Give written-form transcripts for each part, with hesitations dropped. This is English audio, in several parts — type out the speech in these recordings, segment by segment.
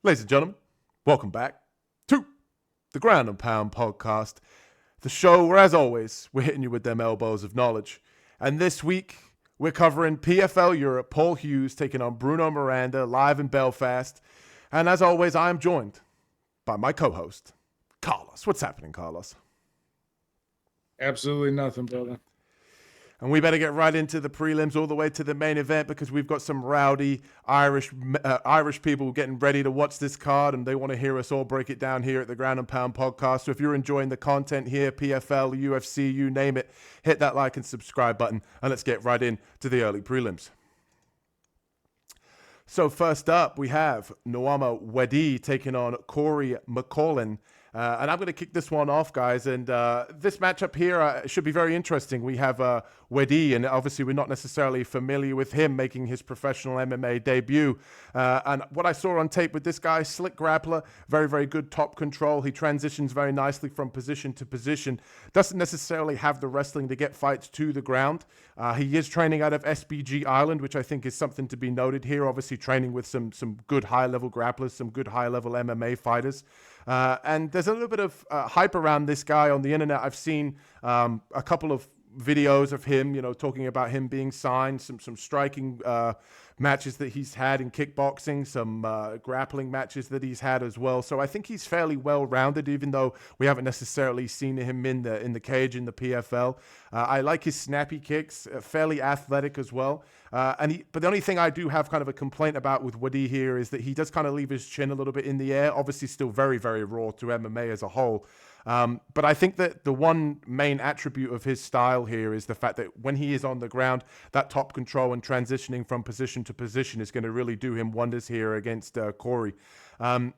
Ladies and gentlemen, welcome back to the Ground and Pound podcast, the show where, as always, we're hitting you with them elbows of knowledge. And this week, we're covering PFL Europe, Paul Hughes taking on Bruno Miranda live in Belfast. And as always, I am joined by my co-host, Carlos. What's happening, Carlos? Absolutely nothing, brother. And we better get right into the prelims all the way to the main event because we've got some rowdy Irish people getting ready to watch this card, and they want to hear us all break it down here at the Ground and Pound podcast. So if you're enjoying the content here, PFL, UFC, you name it, hit that like and subscribe button, and let's get right into the early prelims. So first up, we have Nahom Wedi taking on Corey McLaughlin. And I'm going to kick this one off, guys. And this matchup here should be very interesting. We have Wedi, and obviously we're not necessarily familiar with him making his professional MMA debut. And what I saw on tape with this guy, slick grappler, very, very good top control. He transitions very nicely from position to position. Doesn't necessarily have the wrestling to get fights to the ground. He is training out of SBG Ireland, which I think is something to be noted here. Obviously training with some good high-level grapplers, some good high-level MMA fighters. And there's a little bit of hype around this guy on the internet. I've seen a couple of videos of him, talking about him being signed, some striking matches that he's had in kickboxing, some grappling matches that he's had as well. So I think he's fairly well-rounded, even though we haven't necessarily seen him in the cage in the PFL. I like his snappy kicks, fairly athletic as well. But the only thing I do have kind of a complaint about with Wedi here is that he does kind of leave his chin a little bit in the air. Obviously still very, very raw to MMA as a whole. But I think that the one main attribute of his style here is the fact that when he is on the ground, that top control and transitioning from position to position is going to really do him wonders here against Corey.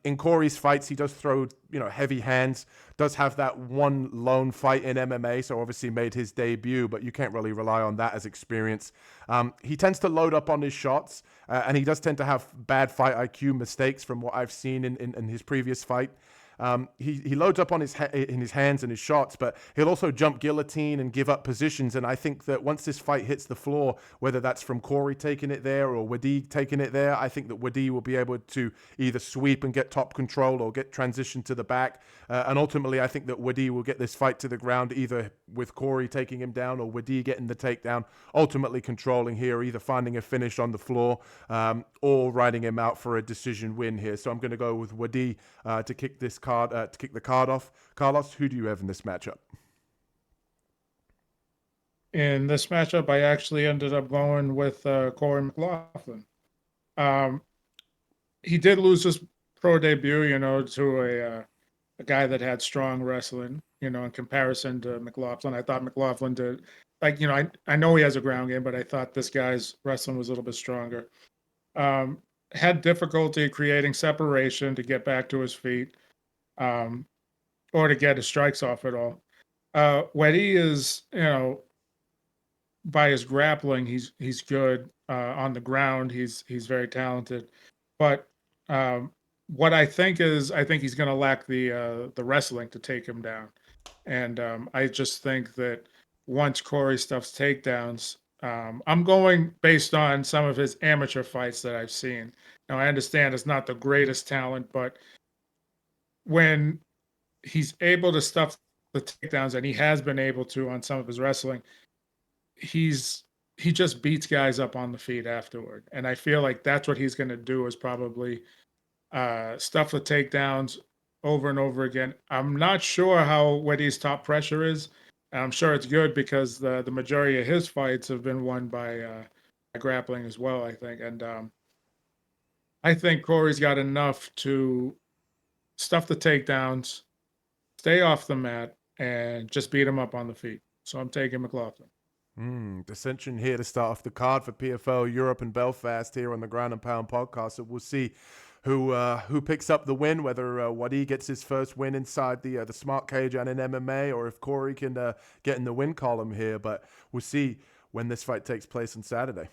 In Corey's fights, he does throw, heavy hands, does have that one lone fight in MMA, so obviously made his debut, but you can't really rely on that as experience. He tends to load up on his shots, and he does tend to have bad fight IQ mistakes from what I've seen in his previous fight. He loads up on his hands and his shots, but he'll also jump guillotine and give up positions. And I think that once this fight hits the floor, whether that's from Corey taking it there or Wedi taking it there, I think that Wedi will be able to either sweep and get top control or get transition to the back. And ultimately, I think that Wedi will get this fight to the ground, either with Corey taking him down or Wedi getting the takedown, ultimately controlling here, either finding a finish on the floor or riding him out for a decision win here. So I'm going to go with Wedi to kick the card off. Carlos, who do you have in this matchup? In this matchup, I actually ended up going with Corey McLaughlin. He did lose his pro debut, to a guy that had strong wrestling, in comparison to McLaughlin. I thought McLaughlin did, I know he has a ground game, but I thought this guy's wrestling was a little bit stronger. Had difficulty creating separation to get back to his feet. Or to get his strikes off at all. Wedi is, by his grappling, he's good on the ground. He's very talented, but what I think he's going to lack the wrestling to take him down, and I just think that once Corey stuffs takedowns, I'm going based on some of his amateur fights that I've seen. Now I understand it's not the greatest talent, but when he's able to stuff the takedowns, and he has been able to on some of his wrestling, he just beats guys up on the feet afterward. And I feel like that's what he's going to do, is probably stuff the takedowns over and over again. I'm not sure how Wedi's top pressure is. I'm sure it's good because the majority of his fights have been won by grappling as well, I think. And I think Corey's got enough to stuff the takedowns, stay off the mat, and just beat him up on the feet. So I'm taking McLaughlin. Dissension here to start off the card for PFL Europe and Belfast here on the Ground and Pound podcast. So we'll see who picks up the win, whether Wedi gets his first win inside the smart cage and in MMA, or if Corey can get in the win column here. But we'll see when this fight takes place on Saturday.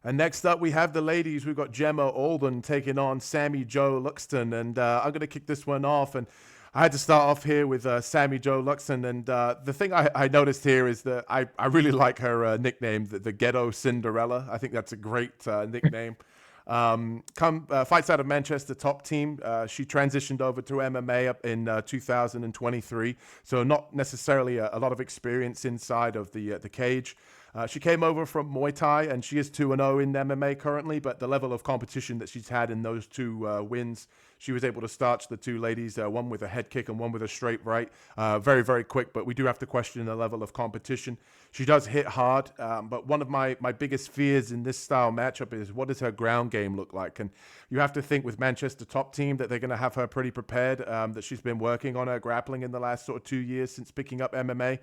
And next up, we have the ladies. We've got Gemma Auld taking on Sammy Joe Luxton. And I'm going to kick this one off. And I had to start off here with Sammy Joe Luxton. And the thing I noticed here is that I really like her nickname, the Ghetto Cinderella. I think that's a great nickname. Fights out of Manchester top team. She transitioned over to MMA up in 2023, so not necessarily a lot of experience inside of the cage. She came over from Muay Thai, and she is 2-0 in MMA currently, but the level of competition that she's had in those two wins, she was able to starch the two ladies, one with a head kick and one with a straight right. Very, very quick, but we do have to question the level of competition. She does hit hard, but one of my biggest fears in this style matchup is what does her ground game look like? And you have to think with Manchester top team that they're going to have her pretty prepared, that she's been working on her grappling in the last sort of 2 years since picking up MMA.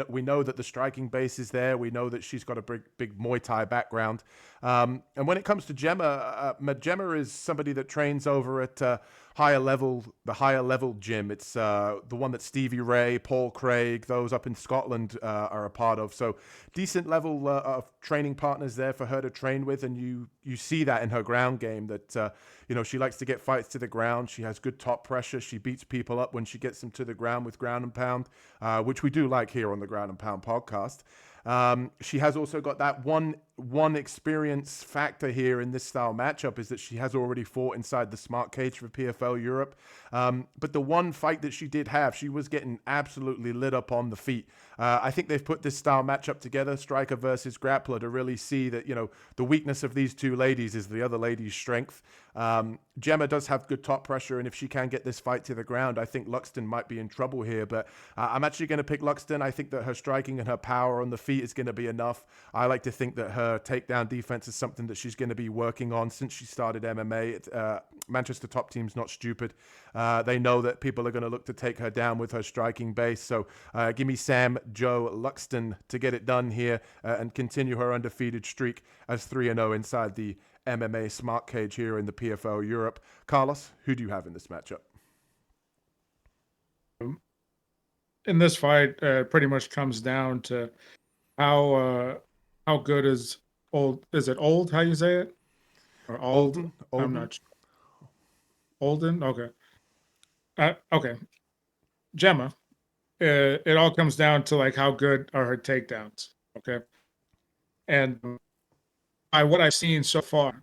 We know that the striking base is there. We know that she's got a big Muay Thai background. And when it comes to Gemma, Gemma is somebody that trains over at the higher level gym. It's the one that Stevie Ray, Paul Craig, those up in Scotland are a part of. So decent level of training partners there for her to train with, and you see that in her ground game that she likes to get fights to the ground. She has good top pressure. She beats people up when she gets them to the ground with ground and pound, which we do like here on the Ground and Pound podcast. She has also got that one experience factor here in this style matchup is that she has already fought inside the smart cage for PFL Europe. But the one fight that she did have, she was getting absolutely lit up on the feet. I think they've put this style matchup together, striker versus grappler, to really see that, the weakness of these two ladies is the other lady's strength. Gemma does have good top pressure, and if she can get this fight to the ground, I think Luxton might be in trouble here. But I'm actually going to pick Luxton. I think that her striking and her power on the feet is going to be enough. I like to think that her takedown defense is something that she's going to be working on since she started MMA. Manchester top team's not stupid. They know that people are going to look to take her down with her striking base. So give me Sam Jo Luxton to get it done here and continue her undefeated streak as 3-0 inside the MMA smart cage here in the PFL Europe. Carlos, who do you have in this matchup? In this fight, pretty much comes down to how good is Auld? Is it Auld? How you say it? Or Auld? Olden? I'm not sure. Olden? Okay. Okay. Gemma. It all comes down to like how good are her takedowns. Okay. And by what I've seen so far,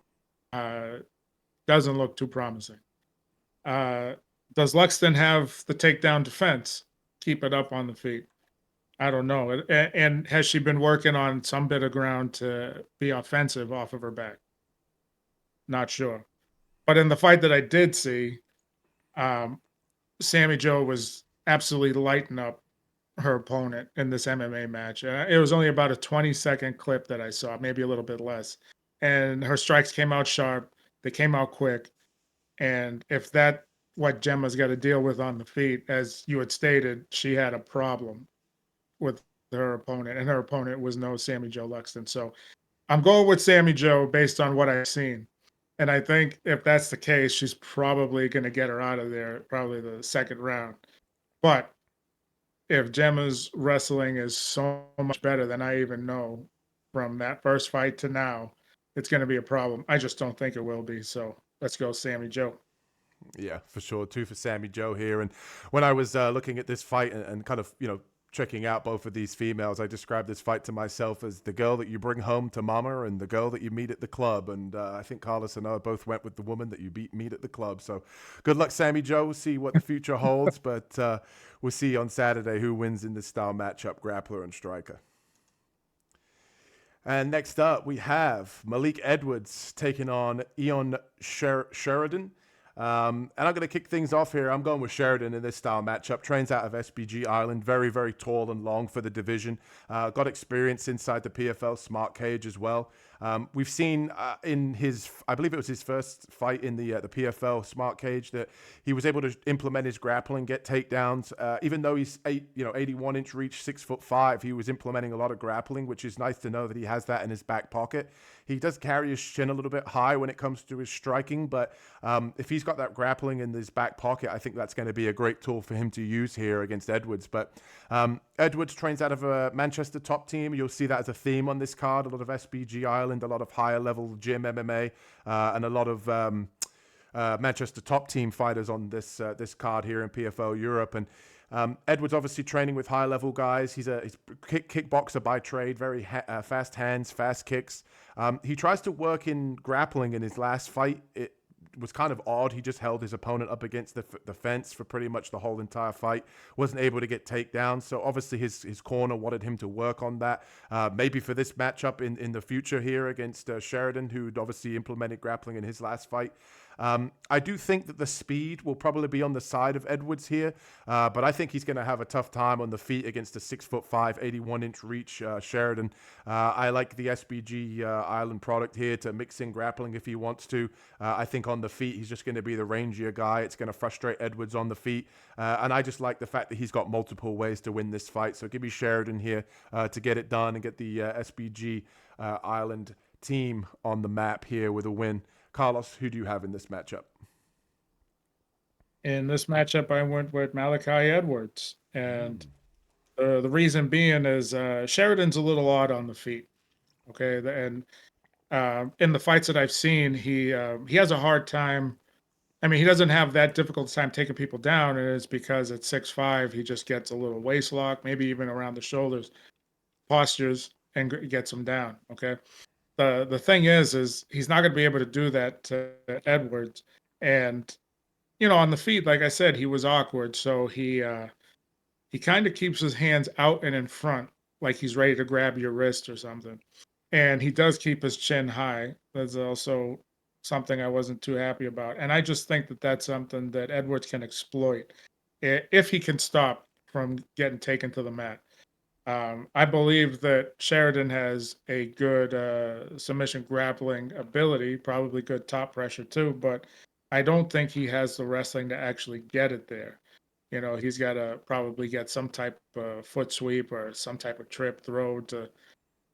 doesn't look too promising. Does Luxton have the takedown defense? Keep it up on the feet. I don't know. And has she been working on some bit of ground to be offensive off of her back? Not sure. But in the fight that I did see, Sammy Jo was absolutely lighting up her opponent in this MMA match. It was only about a 20-second clip that I saw, maybe a little bit less. And her strikes came out sharp. They came out quick. And if that's what Gemma's got to deal with on the feet, as you had stated, she had a problem with her opponent, and her opponent was no Sammy Jo Luxton. So I'm going with Sammy Jo based on what I've seen. And I think if that's the case, she's probably going to get her out of there, probably the second round. But if Gemma's wrestling is so much better than I even know from that first fight to now, it's going to be a problem. I just don't think it will be. So let's go Sammy Jo. Yeah, for sure. 2 for Sammy Jo here. And when I was looking at this fight and kind of, checking out both of these females, I described this fight to myself as the girl that you bring home to mama and the girl that you meet at the club. And I think Carlos and I both went with the woman that you meet at the club. So good luck, Sammy Jo. We'll see what the future holds, but we'll see on Saturday who wins in this style matchup, grappler and striker. And next up, we have Malik Edwards taking on Eoin Sheridan. And I'm going to kick things off here. I'm going with Sheridan in this style matchup. Trains out of SBG Ireland. Very, very tall and long for the division. Got experience inside the PFL smart cage as well. We've seen in his, I believe it was his first fight in the PFL smart cage, that he was able to implement his grappling, get takedowns. Even though he's 81-inch reach, 6'5", he was implementing a lot of grappling, which is nice to know that he has that in his back pocket. He does carry his chin a little bit high when it comes to his striking, but if he's got that grappling in his back pocket, I think that's going to be a great tool for him to use here against Edwards. But Edwards trains out of a Manchester top team. You'll see that as a theme on this card. A lot of SBG Ireland, a lot of higher level gym MMA, and a lot of Manchester top team fighters on this card here in PFL Europe. And Edwards obviously training with high-level guys. He's kickboxer by trade, very fast hands, fast kicks. He tries to work in grappling in his last fight. It was kind of odd. He just held his opponent up against the fence for pretty much the whole entire fight. Wasn't able to get takedowns. So obviously his corner wanted him to work on that. Maybe for this matchup in the future here against Sheridan, who'd obviously implemented grappling in his last fight. I do think that the speed will probably be on the side of Edwards here, but I think he's going to have a tough time on the feet against a 6'5", 81-inch reach Sheridan. I like the SBG Island product here to mix in grappling if he wants to. I think on the feet, he's just going to be the rangier guy. It's going to frustrate Edwards on the feet, and I just like the fact that he's got multiple ways to win this fight. So give me Sheridan here to get it done and get the SBG Island team on the map here with a win. Carlos, who do you have in this matchup? In this matchup, I went with Malichi Edwards. And the reason being is Sheridan's a little odd on the feet. Okay. And in the fights that I've seen, he has a hard time. I mean, he doesn't have that difficult time taking people down. And it's because at 6'5", he just gets a little waist lock, maybe even around the shoulders, postures, and gets him down. Okay. The thing is he's not going to be able to do that to Edwards. And, on the feet, like I said, he was awkward. So he kind of keeps his hands out and in front, like he's ready to grab your wrist or something. And he does keep his chin high. That's also something I wasn't too happy about. And I just think that that's something that Edwards can exploit if he can stop from getting taken to the mat. I believe that Sheridan has a good submission grappling ability, probably good top pressure too, but I don't think he has the wrestling to actually get it there. He's got to probably get some type of foot sweep or some type of trip throw to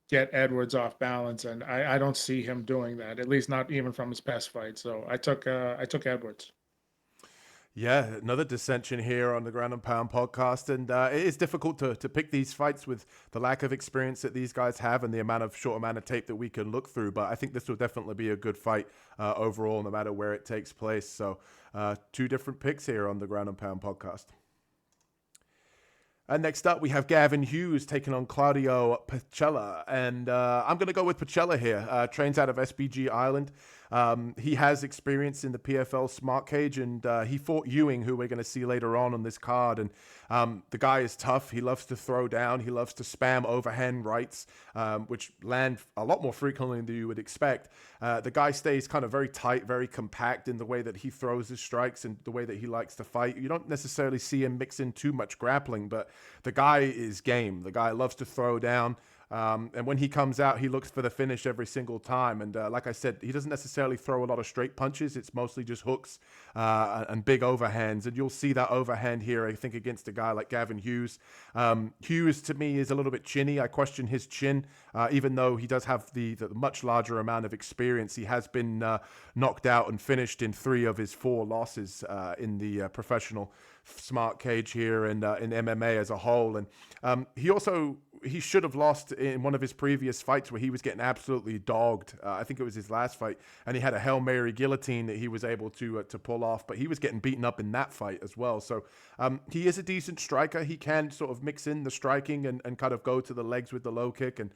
get Edwards off balance, and I don't see him doing that, at least not even from his past fight. So I took Edwards. Yeah, another dissension here on the Ground and Pound podcast. And it is difficult to pick these fights with the lack of experience that these guys have and the short amount of tape that we can look through. But I think this will definitely be a good fight overall, no matter where it takes place. So two different picks here on the Ground and Pound podcast. And next up, we have Gavin Hughes taking on Claudio Pacella. And I'm going to go with Pacella here. Trains out of SBG Island. He has experience in the PFL Smart Cage, and he fought Eoin, who we're going to see later on this card. And the guy is tough. He loves to throw down. He loves to spam overhand rights, which land a lot more frequently than you would expect. The guy stays kind of very tight, very compact in the way that he throws his strikes and the way that he likes to fight. You don't necessarily see him mix in too much grappling, but the guy is game. The guy loves to throw down. And when he comes out, he looks for the finish every single time. And like I said, he doesn't necessarily throw a lot of straight punches. It's mostly just hooks and big overhands. And you'll see that overhand here, I think, against a guy like Gavin Hughes. Hughes, to me, is a little bit chinny. I question his chin, even though he does have the much larger amount of experience. He has been knocked out and finished in 3 of his 4 losses in the professional Smart Cage here and in MMA as a whole. And he should have lost in one of his previous fights where he was getting absolutely dogged. I think it was his last fight, and he had a Hail Mary guillotine that he was able to pull off, but he was getting beaten up in that fight as well. So he is a decent striker. He can sort of mix in the striking and kind of go to the legs with the low kick and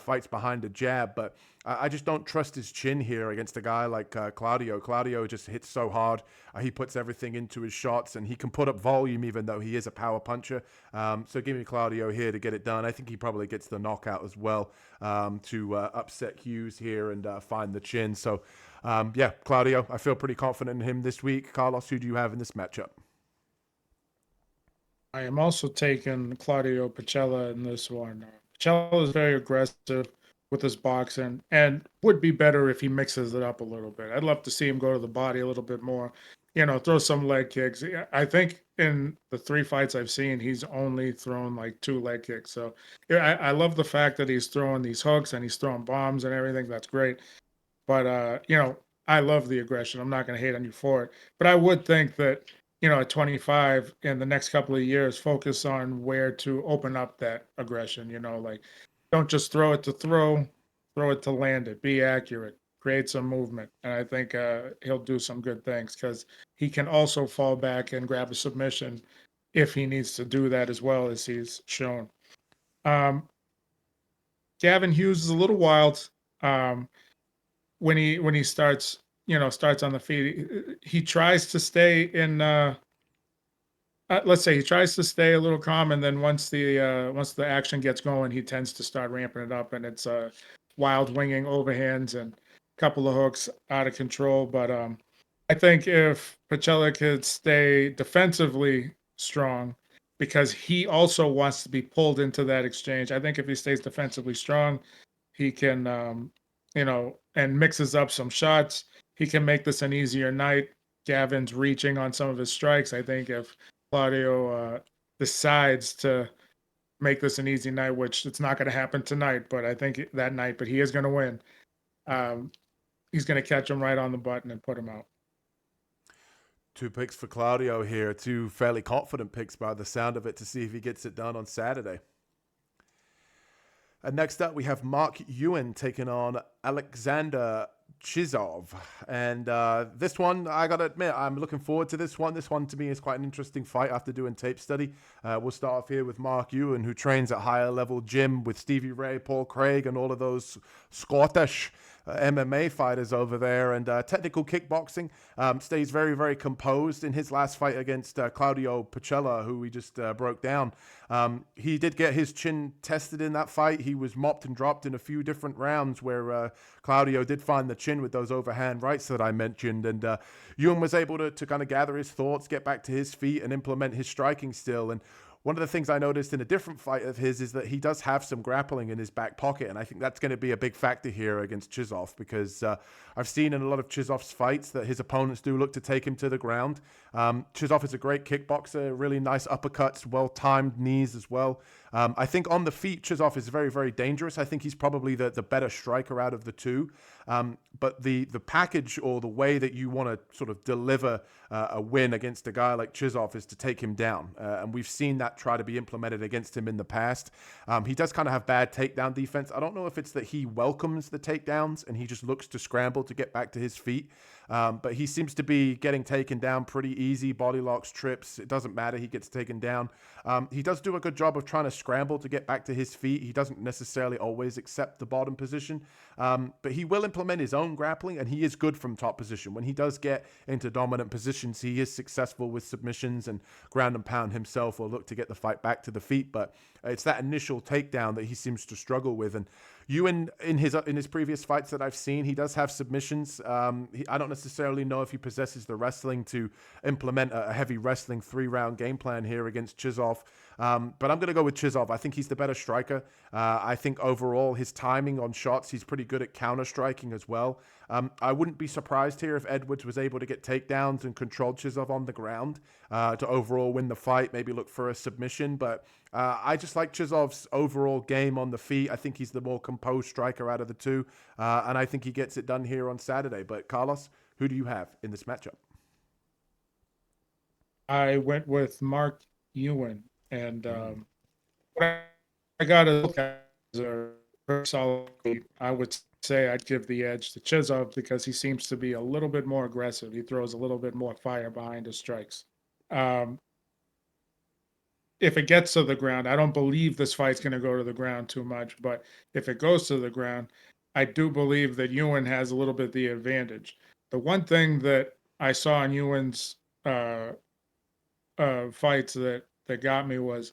fights behind a jab, but I just don't trust his chin here against a guy like Claudio. Claudio just hits so hard. He puts everything into his shots, and he can put up volume even though he is a power puncher. So give me Claudio here to get it done. I think he probably gets the knockout as well to upset Hughes here and find the chin. So yeah, Claudio, I feel pretty confident in him this week. Carlos, who do you have in this matchup? I am also taking Claudio Pacella in this one. Pacella is very aggressive with his boxing and would be better if he mixes it up a little bit. I'd love to see him go to the body a little bit more, throw some leg kicks. I think in the 3 fights I've seen, he's only thrown like 2 leg kicks. So yeah, I love the fact that he's throwing these hooks and he's throwing bombs and everything. That's great. But, I love the aggression. I'm not going to hate on you for it. But I would think that, at 25 in the next couple of years, focus on where to open up that aggression, like don't just throw it to throw it to land it, be accurate, create some movement. And I think he'll do some good things because he can also fall back and grab a submission if he needs to do that as well as he's shown. Gavin Hughes is a little wild when he starts on the feet. He tries to stay in. Let's say he tries to stay a little calm, and then once the action gets going, he tends to start ramping it up, and it's wild winging overhands and a couple of hooks out of control. But I think if Pacella could stay defensively strong, because he also wants to be pulled into that exchange. I think if he stays defensively strong, he can, and mixes up some shots, he can make this an easier night. Gavin's reaching on some of his strikes. I think if Claudio decides to make this an easy night, which it's not going to happen tonight, but I think that night, but he is going to win. He's going to catch him right on the button and put him out. 2 picks for Claudio here. 2 fairly confident picks by the sound of it to see if he gets it done on Saturday. And next up, we have Mark Ewen taking on Aleksandr Chizov. And this one, I got to admit, I'm looking forward to this one. This one, to me, is quite an interesting fight after doing tape study. We'll start off here with Mark Ewen, who trains at higher level gym with Stevie Ray, Paul Craig, and all of those Scottish MMA fighters over there, and technical kickboxing. Stays very, very composed in his last fight against Claudio Pacella, who we just broke down. He did get his chin tested in that fight. He was mopped and dropped in a few different rounds where Claudio did find the chin with those overhand rights that I mentioned, and Ewan was able to kind of gather his thoughts, get back to his feet, and implement his striking still. And one of the things I noticed in a different fight of his is that he does have some grappling in his back pocket, and I think that's going to be a big factor here against Chizov, because I've seen in a lot of Chizov's fights that his opponents do look to take him to the ground. Chizov is a great kickboxer, really nice uppercuts, well-timed knees as well. I think on the feet, Chizov is very, very dangerous. I think he's probably the better striker out of the two. But the package, or the way that you want to sort of deliver a win against a guy like Chizov, is to take him down. And we've seen that try to be implemented against him in the past. He does kind of have bad takedown defense. I don't know if it's that he welcomes the takedowns and he just looks to scramble to get back to his feet. But he seems to be getting taken down pretty easy. Body locks, trips, it doesn't matter. He gets taken down. He does do a good job of trying to scramble to get back to his feet. He doesn't necessarily always accept the bottom position. But he will implement his own grappling, and he is good from top position. When he does get into dominant positions, he is successful with submissions and ground and pound himself, or look to get the fight back to the feet. But it's that initial takedown that he seems to struggle with. And Ewan, in his previous fights that I've seen, he does have submissions. I don't necessarily know if he possesses the wrestling to implement a heavy wrestling 3-round game plan here against Chizov. But I'm going to go with Chizov. I think he's the better striker. I think overall his timing on shots, he's pretty good at counter striking as well. I wouldn't be surprised here if Edwards was able to get takedowns and control Chizov on the ground to overall win the fight, maybe look for a submission. But I just like Chizov's overall game on the feet. I think he's the more composed striker out of the two, and I think he gets it done here on Saturday. But Carlos, who do you have in this matchup? I went with Mark Ewen, and what I got to look at is a solid. I would say I'd give the edge to Chizov because he seems to be a little bit more aggressive. He throws a little bit more fire behind his strikes. If it gets to the ground, I don't believe this fight's going to go to the ground too much, but if it goes to the ground, I do believe that Ewan has a little bit the advantage. The one thing that I saw in Ewan's fights that got me was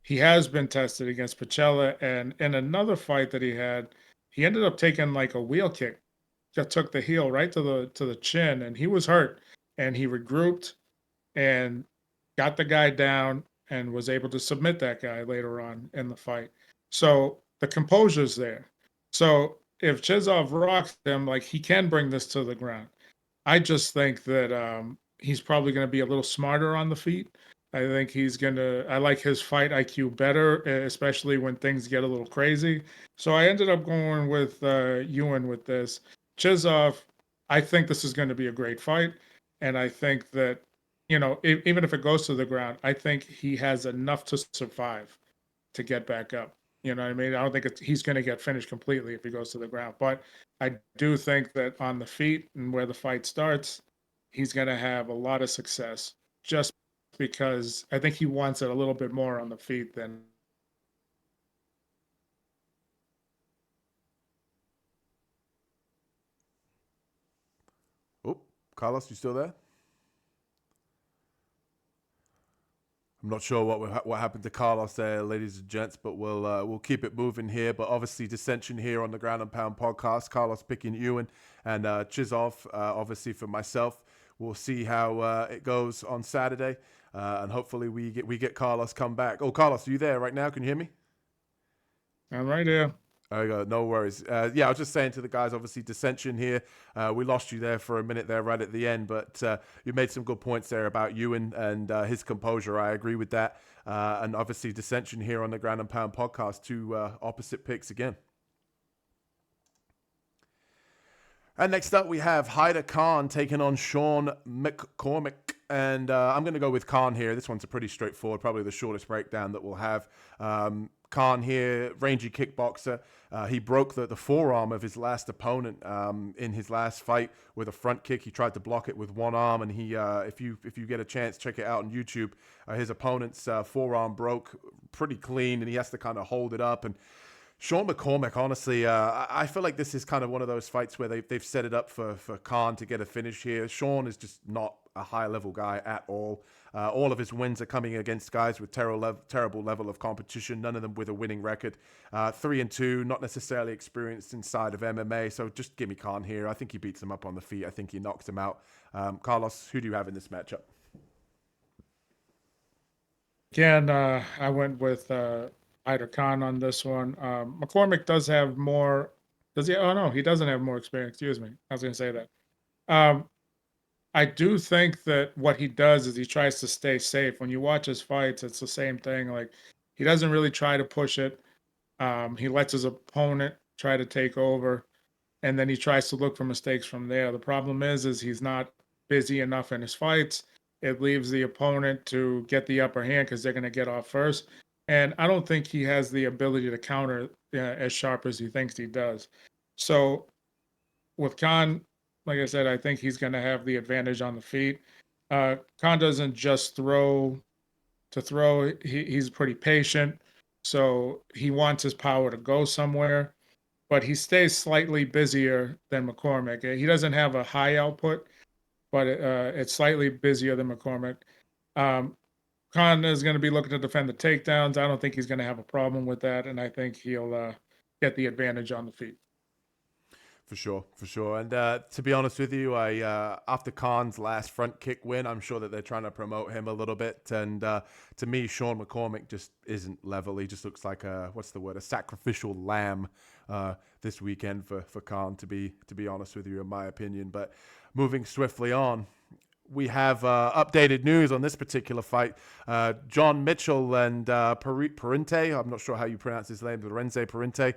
he has been tested against Pacella, and in another fight that he had, he ended up taking like a wheel kick that took the heel right to the chin, and he was hurt, and he regrouped and got the guy down and was able to submit that guy later on in the fight. So the composure's there. So if Chizov rocks him, like, he can bring this to the ground. I just think that he's probably going to be a little smarter on the feet. I think I like his fight IQ better, especially when things get a little crazy. So I ended up going with Ewan with this. Chizov, I think this is going to be a great fight. And I think that, even if it goes to the ground, I think he has enough to survive to get back up. You know what I mean? I don't think he's going to get finished completely if he goes to the ground. But I do think that on the feet and where the fight starts, he's going to have a lot of success just because I think he wants it a little bit more on the feet than. Oh, Carlos, you still there? I'm not sure what happened to Carlos there, ladies and gents, but we'll keep it moving here. But obviously, dissension here on the Ground and Pound podcast. Carlos picking Ewen and Chizov, obviously for myself. We'll see how it goes on Saturday, and hopefully we get Carlos come back. Oh, Carlos, are you there right now? Can you hear me? I'm right here. There you go. No worries. Yeah, I was just saying to the guys, obviously, dissension here. We lost you there for a minute there right at the end, but you made some good points there about Ewan and his composure. I agree with that. And obviously, dissension here on the Ground and Pound podcast, two opposite picks again. And next up, we have Haider Khan taking on Sean McCormac. And I'm going to go with Khan here. This one's a pretty straightforward, probably the shortest breakdown that we'll have. Khan here, rangy kickboxer. He broke the forearm of his last opponent in his last fight with a front kick. He tried to block it with one arm, and he, if you get a chance, check it out on YouTube. His opponent's forearm broke pretty clean, and he has to kind of hold it up. And Sean McCormac, honestly, I feel like this is kind of one of those fights where they've set it up for Khan to get a finish here. Sean is just not a high-level guy at all. All of his wins are coming against guys with terrible level of competition, none of them with a winning record. 3-2, not necessarily experienced inside of MMA, so just give me Khan here. I think he beats him up on the feet. I think he knocks him out. Carlos, who do you have in this matchup? Again, I went with Haider Khan on this one. McCormac does have more. Does he? Oh no, he doesn't have more experience. Excuse me. I was going to say that. I do think that what he does is he tries to stay safe. When you watch his fights, it's the same thing. Like he doesn't really try to push it. He lets his opponent try to take over, and then he tries to look for mistakes from there. The problem is he's not busy enough in his fights. It leaves the opponent to get the upper hand because they're going to get off first. And I don't think he has the ability to counter as sharp as he thinks he does. So with Khan, like I said, I think he's going to have the advantage on the feet. Khan doesn't just throw to throw. He's pretty patient. So he wants his power to go somewhere, but he stays slightly busier than McCormac. He doesn't have a high output, but it's slightly busier than McCormac. Khan is going to be looking to defend the takedowns. I don't think he's going to have a problem with that, and I think he'll get the advantage on the feet. For sure. And to be honest with you, after Khan's last front kick win, I'm sure that they're trying to promote him a little bit. And to me, Sean McCormac just isn't level. He just looks like a sacrificial lamb this weekend for Khan, to be honest with you, in my opinion. But moving swiftly on, we have updated news on this particular fight. John Mitchell and Parente, I'm not sure how you pronounce his name, Lorenzo Parente.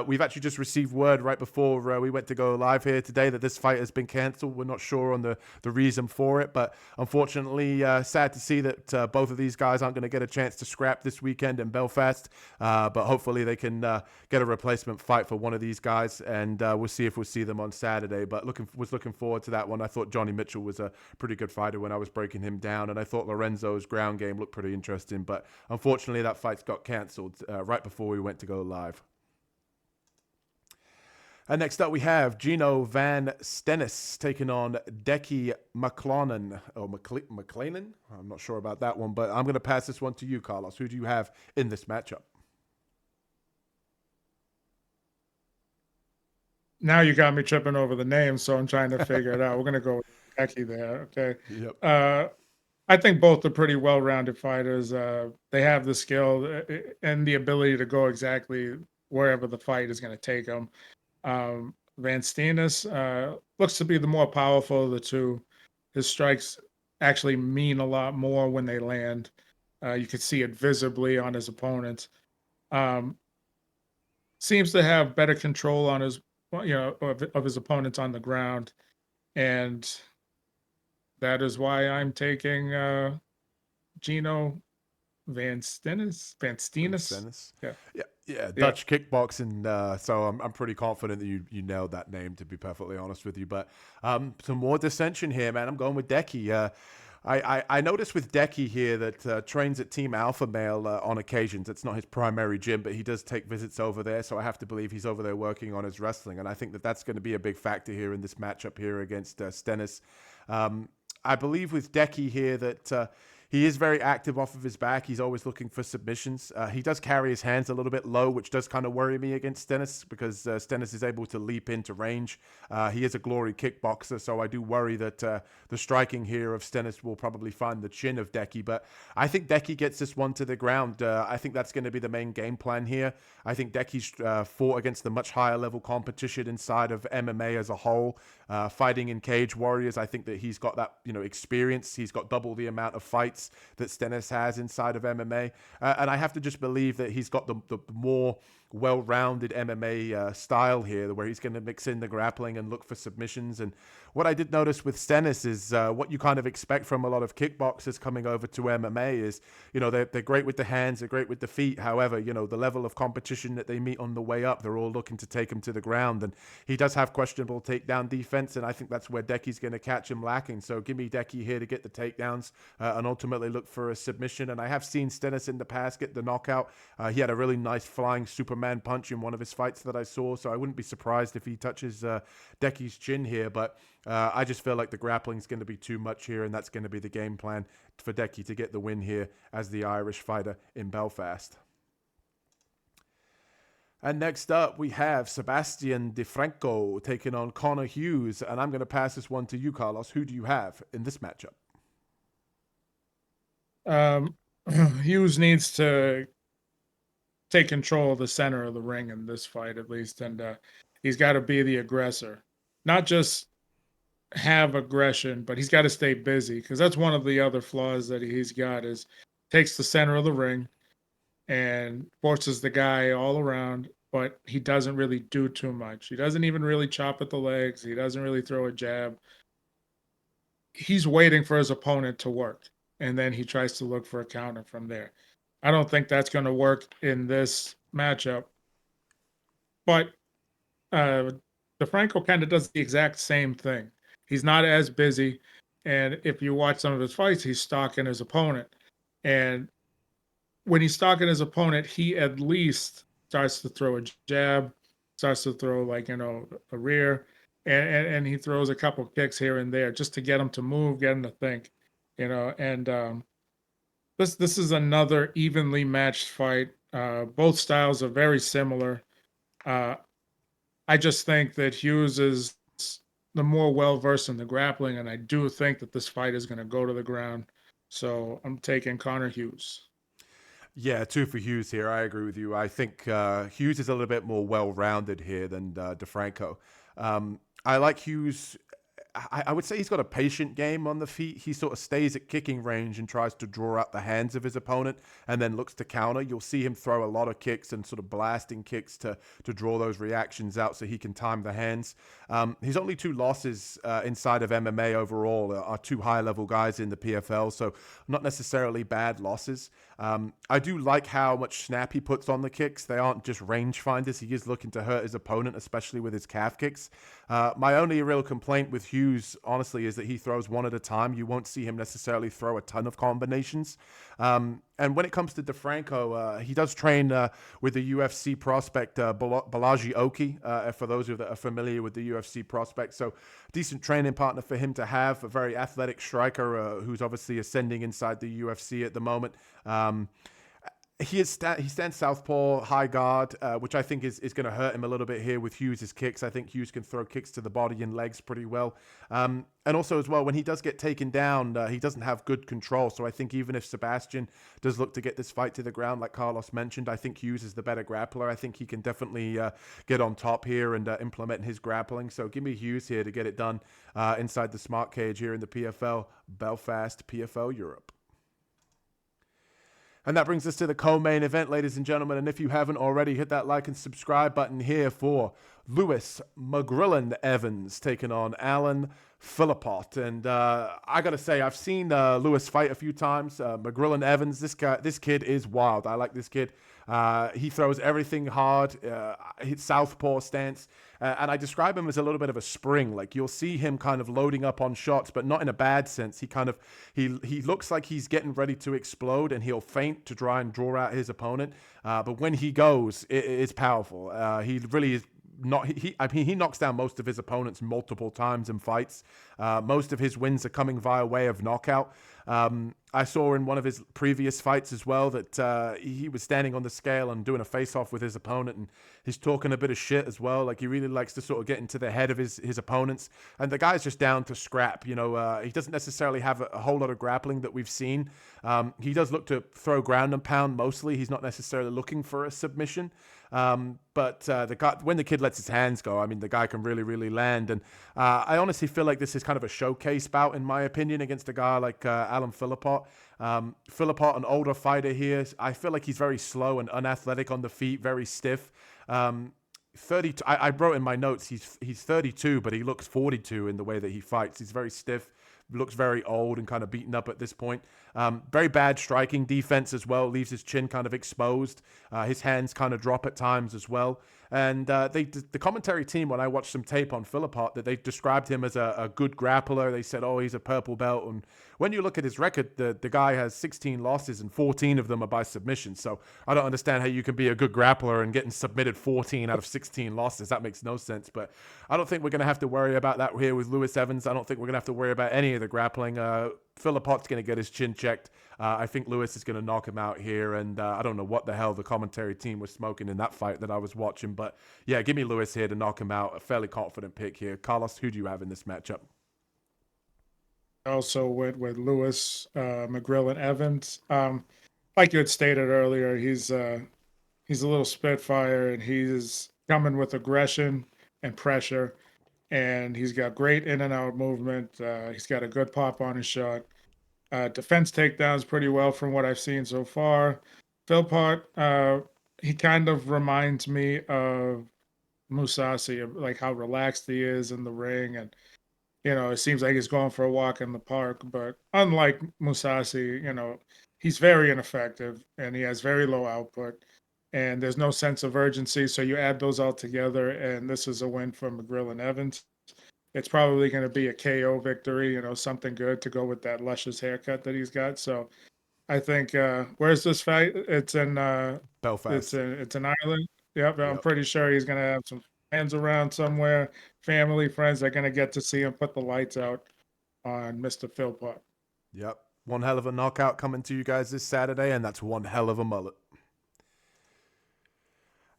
We've actually just received word right before we went to go live here today that this fight has been cancelled. We're not sure on the reason for it, but unfortunately, sad to see that both of these guys aren't going to get a chance to scrap this weekend in Belfast. But hopefully they can get a replacement fight for one of these guys, and we'll see if we'll see them on Saturday. But was looking forward to that one. I thought Johnny Mitchell was a pretty good fighter when I was breaking him down, and I thought Lorenzo's ground game looked pretty interesting, but unfortunately that fight's got cancelled right before we went to go live. And next up we have Gino van Steenis taking on Decky McLaughlin, or McAleenan. I'm not sure about that one, but I'm going to pass this one to you, Carlos. Who do you have in this matchup? Now you got me tripping over the name, so I'm trying to figure it out. We're going to go with Decky there, okay? Yep. I think both are pretty well-rounded fighters. They have the skill and the ability to go exactly wherever the fight is going to take them. Van Steenis looks to be the more powerful of the two. His strikes actually mean a lot more when they land. You can see it visibly on his opponents. Seems to have better control on his, of his opponents on the ground, and that is why I'm taking Gino van Steenis. Yeah. Dutch kickboxing. So I'm pretty confident that you nailed that name, to be perfectly honest with you. But some more dissension here, man. I'm going with Decky. I noticed with Decky here that trains at Team Alpha Male on occasions. It's not his primary gym, but he does take visits over there. So I have to believe he's over there working on his wrestling. And I think that that's going to be a big factor here in this matchup here against Steenis. I believe with Decky here that he is very active off of his back. He's always looking for submissions. He does carry his hands a little bit low, which does kind of worry me against Steenis because Steenis is able to leap into range. He is a glory kickboxer, so I do worry that the striking here of Steenis will probably find the chin of Decky. But I think Decky gets this one to the ground. I think that's going to be the main game plan here. I think Decky's fought against the much higher level competition inside of MMA as a whole. Fighting in Cage Warriors, I think that he's got that experience. He's got double the amount of fights that Steenis has inside of MMA, and I have to just believe that he's got the more well-rounded MMA style here, where he's going to mix in the grappling and look for submissions. And what I did notice with Steenis is what you kind of expect from a lot of kickboxers coming over to MMA is, they're great with the hands, they're great with the feet. However, the level of competition that they meet on the way up, they're all looking to take him to the ground. And he does have questionable takedown defense, and I think that's where Decky's going to catch him lacking. So give me Decky here to get the takedowns and ultimately look for a submission. And I have seen Steenis in the past get the knockout. He had a really nice flying Superman punch in one of his fights that I saw, so I wouldn't be surprised if he touches Decky's chin here. But I just feel like the grappling is going to be too much here, and that's going to be the game plan for Decky to get the win here as the Irish fighter in Belfast. And next up, we have Sebastien de Franco taking on Paul Hughes, and I'm going to pass this one to you, Carlos. Who do you have in this matchup? Hughes needs to take control of the center of the ring in this fight, at least, and he's got to be the aggressor, not just have aggression, but he's got to stay busy, because that's one of the other flaws that he's got, is takes the center of the ring and forces the guy all around, but he doesn't really do too much. He doesn't even really chop at the legs. He doesn't really throw a jab. He's waiting for his opponent to work, and then he tries to look for a counter from there. I don't think that's going to work in this matchup. But DeFranco kind of does the exact same thing. He's not as busy. And if you watch some of his fights, he's stalking his opponent. And when he's stalking his opponent, he at least starts to throw a jab, starts to throw a rear, and he throws a couple kicks here and there just to get him to move, get him to think, and This is another evenly matched fight. Both styles are very similar. I just think that Hughes is the more well-versed in the grappling, and I do think that this fight is going to go to the ground. So I'm taking Paul Hughes. Yeah, 2 for Hughes here. I agree with you. I think Hughes is a little bit more well-rounded here than DeFranco. I like Hughes. I would say he's got a patient game on the feet. He sort of stays at kicking range and tries to draw out the hands of his opponent and then looks to counter. You'll see him throw a lot of kicks and sort of blasting kicks to draw those reactions out so he can time the hands. His only 2 losses inside of MMA overall are 2 high-level guys in the PFL, so not necessarily bad losses. I do like how much snap he puts on the kicks. They aren't just range finders. He is looking to hurt his opponent, especially with his calf kicks. My only real complaint with Hughes, honestly, is that he throws one at a time. You won't see him necessarily throw a ton of combinations. And when it comes to DeFranco, he does train with the UFC prospect Balaji Oki, for those that are familiar with the UFC prospect. So decent training partner for him to have, a very athletic striker who's obviously ascending inside the UFC at the moment. He stands southpaw, high guard, which I think is going to hurt him a little bit here with Hughes' kicks. I think Hughes can throw kicks to the body and legs pretty well. And also as well, when he does get taken down, he doesn't have good control. So I think even if Sebastien does look to get this fight to the ground, like Carlos mentioned, I think Hughes is the better grappler. I think he can definitely get on top here and implement his grappling. So give me Hughes here to get it done inside the smart cage here in the PFL Belfast, PFL Europe. And that brings us to the co-main event, ladies and gentlemen. And if you haven't already, hit that like and subscribe button here for Lewis McGrillen-Evans taking on Aaran Philpott. And I got to say, I've seen Lewis fight a few times. McGrillen-Evans, this kid is wild. I like this kid. He throws everything hard, hits southpaw stance, and I describe him as a little bit of a spring. Like you'll see him kind of loading up on shots, but not in a bad sense. He looks like he's getting ready to explode, and he'll feint to try and draw out his opponent. But when he goes, it's powerful. He really is. He knocks down most of his opponents multiple times in fights. Most of his wins are coming via way of knockout. I saw in one of his previous fights as well that he was standing on the scale and doing a face-off with his opponent, and he's talking a bit of shit as well. Like he really likes to sort of get into the head of his opponents. And the guy's just down to scrap. He doesn't necessarily have a whole lot of grappling that we've seen. He does look to throw ground and pound mostly. He's not necessarily looking for a submission. But the guy, when the kid lets his hands go, I mean, the guy can really, really land. And I honestly feel like this is kind of a showcase bout, in my opinion, against a guy like Alan Philpott. Philpott, an older fighter here. I feel like he's very slow and unathletic on the feet, very stiff. 32. I wrote in my notes he's 32, but he looks 42 in the way that he fights. He's very stiff, looks very old and kind of beaten up at this point. Very bad striking defense as well. Leaves his chin kind of exposed. His hands kind of drop at times as well. And the commentary team, when I watched some tape on Philpott, that they described him as a good grappler. They said, oh, he's a purple belt. And when you look at his record, the guy has 16 losses and 14 of them are by submission. So I don't understand how you can be a good grappler and getting submitted 14 out of 16 losses. That makes no sense. But I don't think we're going to have to worry about that here with Lewis Evans. I don't think we're going to have to worry about any of the grappling. Philpott's going to get his chin checked. I think Lewis is going to knock him out here, and I don't know what the hell the commentary team was smoking in that fight that I was watching, but yeah, give me Lewis here to knock him out. A fairly confident pick here. Carlos, who do you have in this matchup? Also went with Lewis, McGrillen-Evans. Like you had stated earlier, he's a little spitfire, and he's coming with aggression and pressure, and he's got great in and out movement. He's got a good pop on his shot. Defense takedowns pretty well from what I've seen so far. Philpott, he kind of reminds me of Mousasi, like how relaxed he is in the ring, and it seems like he's going for a walk in the park. But unlike Mousasi, he's very ineffective and he has very low output, and there's no sense of urgency. So you add those all together, and this is a win for McGrillen-Evans. It's probably going to be a KO victory, something good to go with that luscious haircut that he's got. So I think, where's this fight? It's in Belfast. It's in Ireland. Yep. I'm pretty sure he's going to have some fans around somewhere, family, friends. They're going to get to see him put the lights out on Mr. Philpott. Yep. One hell of a knockout coming to you guys this Saturday, and that's one hell of a mullet.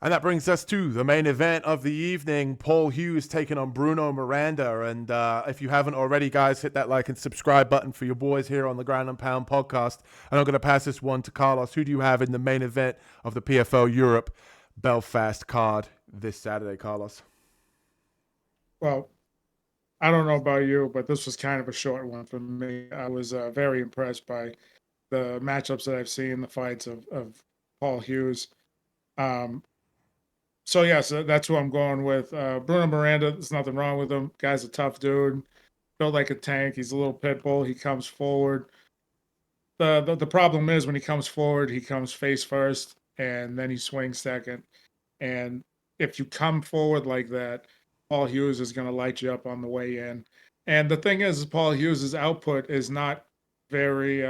And that brings us to the main event of the evening. Paul Hughes taking on Bruno Miranda. And if you haven't already, guys, hit that like and subscribe button for your boys here on the Ground and Pound podcast. And I'm going to pass this one to Carlos. Who do you have in the main event of the PFL Europe Belfast card this Saturday, Carlos? Well, I don't know about you, but this was kind of a short one for me. I was very impressed by the matchups that I've seen, the fights of Paul Hughes. So that's who I'm going with. Bruno Miranda, there's nothing wrong with him. Guy's a tough dude, built like a tank. He's a little pit bull. He comes forward. The problem is when he comes forward, he comes face first, and then he swings second. And if you come forward like that, Paul Hughes is going to light you up on the way in. And the thing is Paul Hughes' output is not very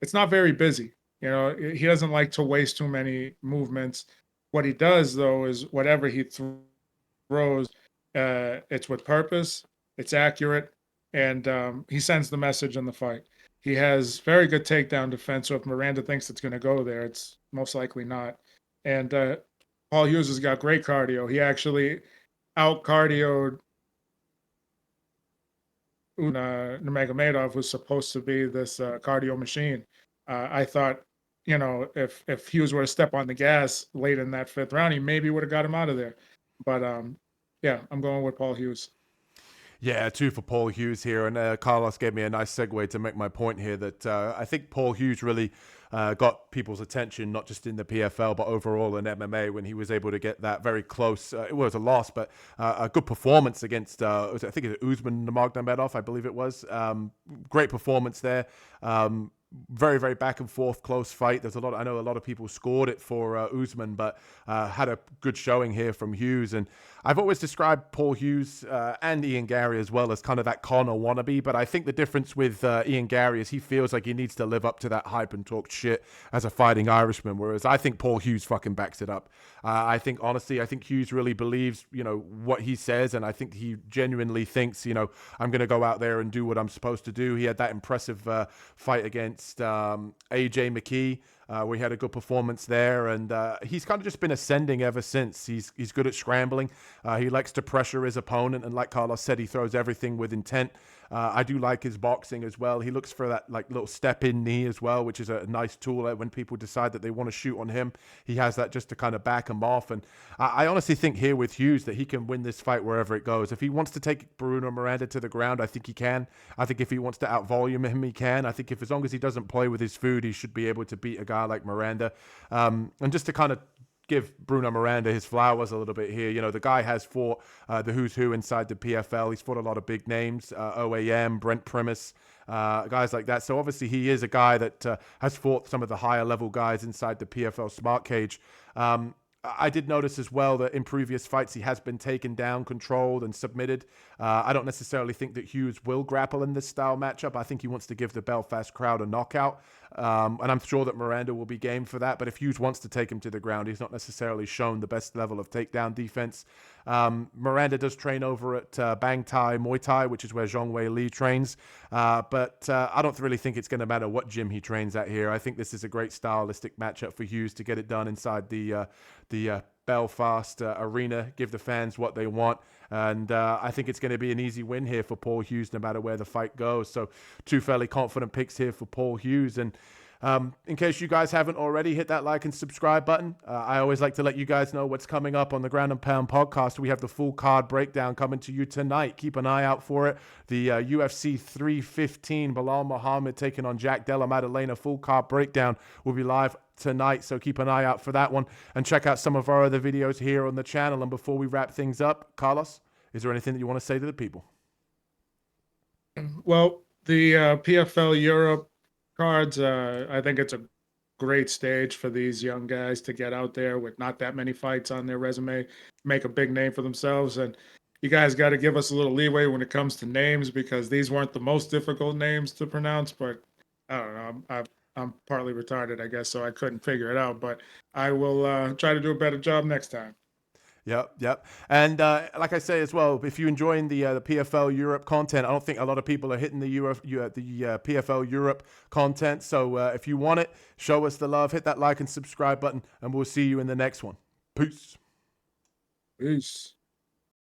it's not very busy. He doesn't like to waste too many movements. What he does, though, is whatever he throws, it's with purpose, it's accurate, and he sends the message in the fight. He has very good takedown defense, so if Miranda thinks it's going to go there, it's most likely not. And Paul Hughes has got great cardio. He actually out-cardioed Nurmagomedov, who's supposed to be this cardio machine. I thought, if Hughes were to step on the gas late in that fifth round, he maybe would have got him out of there. But I'm going with Paul Hughes. Yeah, 2 for Paul Hughes here. And Carlos gave me a nice segue to make my point here that I think Paul Hughes really got people's attention, not just in the PFL, but overall in MMA when he was able to get that very close. It was a loss, but a good performance against, I think it's Usman Nurmagomedov, I believe it was. Great performance there. very, very back and forth, close fight. I know a lot of people scored it for Usman, but had a good showing here from Hughes. And I've always described Paul Hughes and Ian Gary as well as kind of that Conor wannabe. But I think the difference with Ian Gary is he feels like he needs to live up to that hype and talk shit as a fighting Irishman, whereas I think Paul Hughes fucking backs it up. I think Hughes really believes, what he says, and I think he genuinely thinks, I'm going to go out there and do what I'm supposed to do. He had that impressive fight against AJ McKee, where he had a good performance there, and he's kind of just been ascending ever since. He's good at scrambling. He likes to pressure his opponent, and like Carlos said, he throws everything with intent. I do like his boxing as well. He looks for that like little step-in knee as well, which is a nice tool when people decide that they want to shoot on him. He has that just to kind of back him off. And I honestly think here with Hughes that he can win this fight wherever it goes. If he wants to take Bruno Miranda to the ground, I think he can. I think if he wants to out-volume him, he can. I think if as long as he doesn't play with his food, he should be able to beat a guy like Miranda. And just to kind of give Bruno Miranda his flowers a little bit here. The guy has fought the who's who inside the PFL. He's fought a lot of big names, OAM, Brent Primus, guys like that. So obviously he is a guy that has fought some of the higher level guys inside the PFL Smart Cage. I did notice as well that in previous fights he has been taken down, controlled, and submitted. I don't necessarily think that Hughes will grapple in this style matchup. I think he wants to give the Belfast crowd a knockout. And I'm sure that Miranda will be game for that. But if Hughes wants to take him to the ground, he's not necessarily shown the best level of takedown defense. Miranda does train over at Bang Thai Muay Thai, which is where Zhong Wei Li trains. But I don't really think it's going to matter what gym he trains at here. I think this is a great stylistic matchup for Hughes to get it done inside the Belfast arena, give the fans what they want. And I think it's going to be an easy win here for Paul Hughes, no matter where the fight goes. So 2 fairly confident picks here for Paul Hughes. And in case you guys haven't already, hit that like and subscribe button. I always like to let you guys know what's coming up on the Ground and Pound podcast. We have the full card breakdown coming to you tonight. Keep an eye out for it. The UFC 315, Bilal Muhammad taking on Jack Della Maddalena full card breakdown will be live tonight, so keep an eye out for that one, and check out some of our other videos here on the channel. And before we wrap things up, Carlos, is there anything that you want to say to the people? Well, the PFL Europe cards, I think it's a great stage for these young guys to get out there with not that many fights on their resume, make a big name for themselves. And you guys got to give us a little leeway when it comes to names, because these weren't the most difficult names to pronounce, but I don't know. I'm partly retarded, I guess, so I couldn't figure it out. But I will try to do a better job next time. Yep. And like I say as well, if you're enjoying the PFL Europe content, I don't think a lot of people are hitting the PFL Europe content. So if you want it, show us the love, hit that like and subscribe button, and we'll see you in the next one. Peace. Peace.